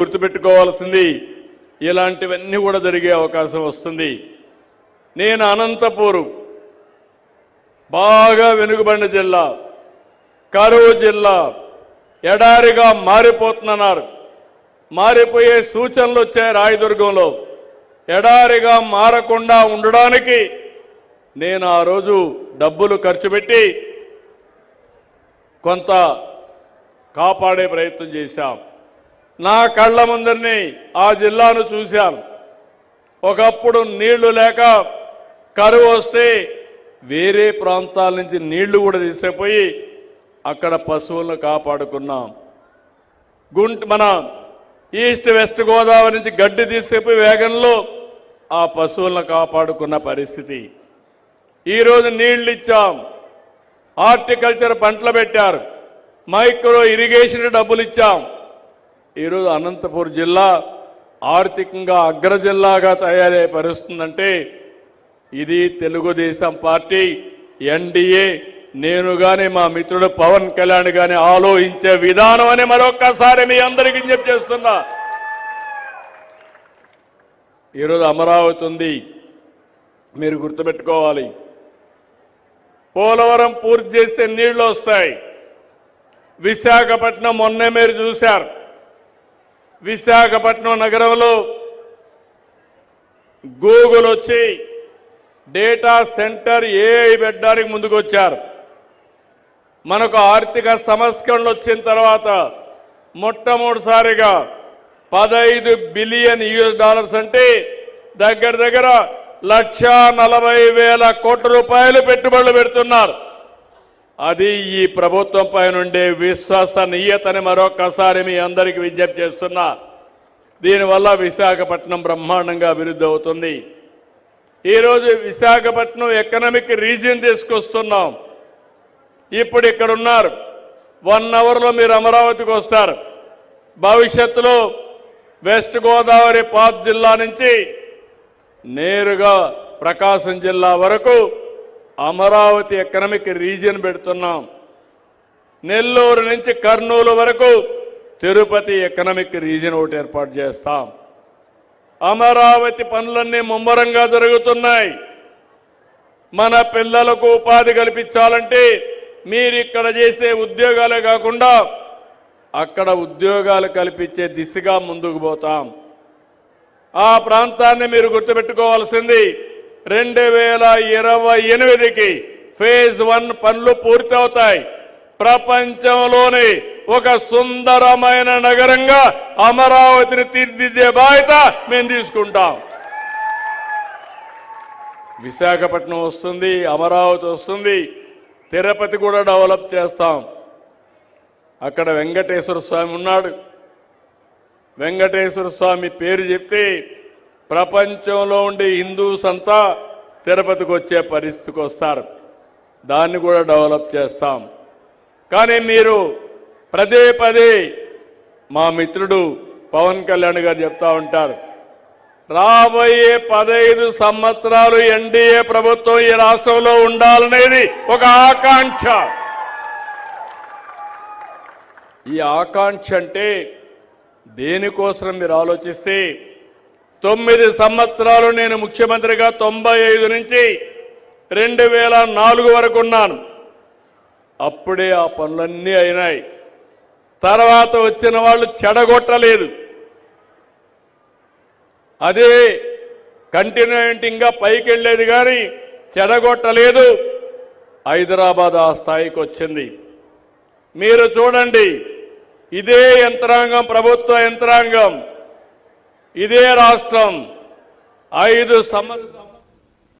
గుర్తుపెట్టుకోవాల్సింది ఇలాంటివన్నీ కూడా జరిగే అవకాశం వస్తుంది. నేను అనంతపూర్ బాగా వెనుకబడిన జిల్లా, కరువు జిల్లా, ఎడారిగా మారిపోతున్నారు. మారిపోయే సూచనలు వచ్చాయి. రాయదుర్గంలో ఎడారిగా మారకుండా ఉండడానికి నేను ఆ రోజు డబ్బులు ఖర్చు పెట్టి కొంత కాపాడే ప్రయత్నం చేశాం. నా కళ్ళ ముందరిని ఆ జిల్లాను చూశాను. ఒకప్పుడు నీళ్లు లేక కరువు వస్తే వేరే ప్రాంతాల నుంచి నీళ్లు కూడా తీసుకుపోయి అక్కడ పశువులను కాపాడుకున్నాం. మన ఈస్ట్ వెస్ట్ గోదావరి నుంచి గడ్డి తీసుకుపోయి వేగంలో ఆ పశువులను కాపాడుకున్న పరిస్థితి. ఈరోజు నీళ్లు ఇచ్చాం, హార్టికల్చర్ పంటలు పెట్టారు, మైక్రో ఇరిగేషన్ డబ్బులు ఇచ్చాం. ఈరోజు అనంతపురం జిల్లా ఆర్థికంగా అగ్ర జిల్లాగా తయారయ్యే పరిస్థితుందంటే ఇది తెలుగుదేశం పార్టీ, ఎన్డీఏ, నేను గాని మా మిత్రుడు పవన్ కళ్యాణ్ గాని ఆలోచించే విధానం అని మరొక్కసారి మీ అందరికీ విజ్ఞప్తి చేస్తున్నా. ఈరోజు అమరావతి ఉంది, మీరు గుర్తుపెట్టుకోవాలి. పోలవరం పూర్తి చేస్తే నీళ్లు వస్తాయి. విశాఖపట్నం మొన్నే మీరు చూశారు. విశాఖపట్నం నగరంలో గూగుల్ వచ్చి డేటా సెంటర్ ఏఐ పెట్టడానికి ముందుకు వచ్చారు. మనకు ఆర్థిక సంస్కరణలు వచ్చిన తర్వాత మొట్టమొదటిసారిగా 15 బిలియన్ US అంటే దగ్గర దగ్గర 1,40,000 కోట్ల రూపాయలు పెట్టుబడులు పెడుతున్నారు. అది ఈ ప్రభుత్వం పైన ఉండే విశ్వసనీయతని మరొకసారి మీ అందరికీ విజ్ఞప్తి చేస్తున్నా. దీనివల్ల విశాఖపట్నం బ్రహ్మాండంగా అభివృద్ధి అవుతుంది. ఈరోజు విశాఖపట్నం ఎకనామిక్ రీజియన్ తీసుకొస్తున్నాం. ఇప్పుడు ఇక్కడ ఉన్నారు, 1 అవర్లో మీరు అమరావతికి వస్తారు. భవిష్యత్తులో వెస్ట్ గోదావరి పాత్ జిల్లా నుంచి నేరుగా ప్రకాశం జిల్లా వరకు అమరావతి ఎకనామిక్ రీజియన్ పెడుతున్నాం. నెల్లూరు నుంచి కర్నూలు వరకు తిరుపతి ఎకనామిక్ రీజియన్ ఒకటి ఏర్పాటు చేస్తాం. అమరావతి పనులన్నీ ముమ్మరంగా జరుగుతున్నాయి. మన పిల్లలకు ఉపాధి కల్పించాలంటే మీరు ఇక్కడ చేసే ఉద్యోగాలే కాకుండా అక్కడ ఉద్యోగాలు కల్పించే దిశగా ముందుకు పోతాం. ఆ ప్రాంతాన్ని మీరు గుర్తుపెట్టుకోవాల్సింది 2028కి ఫేజ్ 1 పనులు పూర్తవుతాయి. ప్రపంచంలోని ఒక సుందరమైన నగరంగా అమరావతిని తీర్చిదిద్దే బాధ్యత మేము తీసుకుంటాం. విశాఖపట్నం వస్తుంది, అమరావతి వస్తుంది, తిరుపతి కూడా డెవలప్ చేస్తాం. అక్కడ వెంకటేశ్వర స్వామి ఉన్నాడు. వెంకటేశ్వర స్వామి పేరు చెప్తే ప్రపంచంలో ఉండే హిందూస్ అంతా తిరుపతికి వచ్చే పరిస్థితికి వస్తారు. దాన్ని కూడా డెవలప్ చేస్తాం. కానీ మీరు పదే పదే మా మిత్రుడు పవన్ కళ్యాణ్ గారు చెప్తా ఉంటారు, రాబోయే 15 సంవత్సరాలు ఎన్డీఏ ప్రభుత్వం ఈ రాష్ట్రంలో ఉండాలనేది ఒక ఆకాంక్ష. ఈ ఆకాంక్ష అంటే దేనికోసం మీరు ఆలోచిస్తే 9 సంవత్సరాలు నేను ముఖ్యమంత్రిగా 95 నుంచి 2004 వరకు ఉన్నాను. అప్పుడే ఆ పనులన్నీ అయినాయి. తర్వాత వచ్చిన వాళ్ళు చెడగొట్టలేదు. అదే కంటిన్యూయింగ్గా పైకి వెళ్ళేది కానీ చెడగొట్టలేదు. హైదరాబాద్ ఆ స్థాయికి వచ్చింది. మీరు చూడండి, ఇదే యంత్రాంగం, ప్రభుత్వ యంత్రాంగం, ఇదే రాష్ట్రం 5 సంవత్సరాలు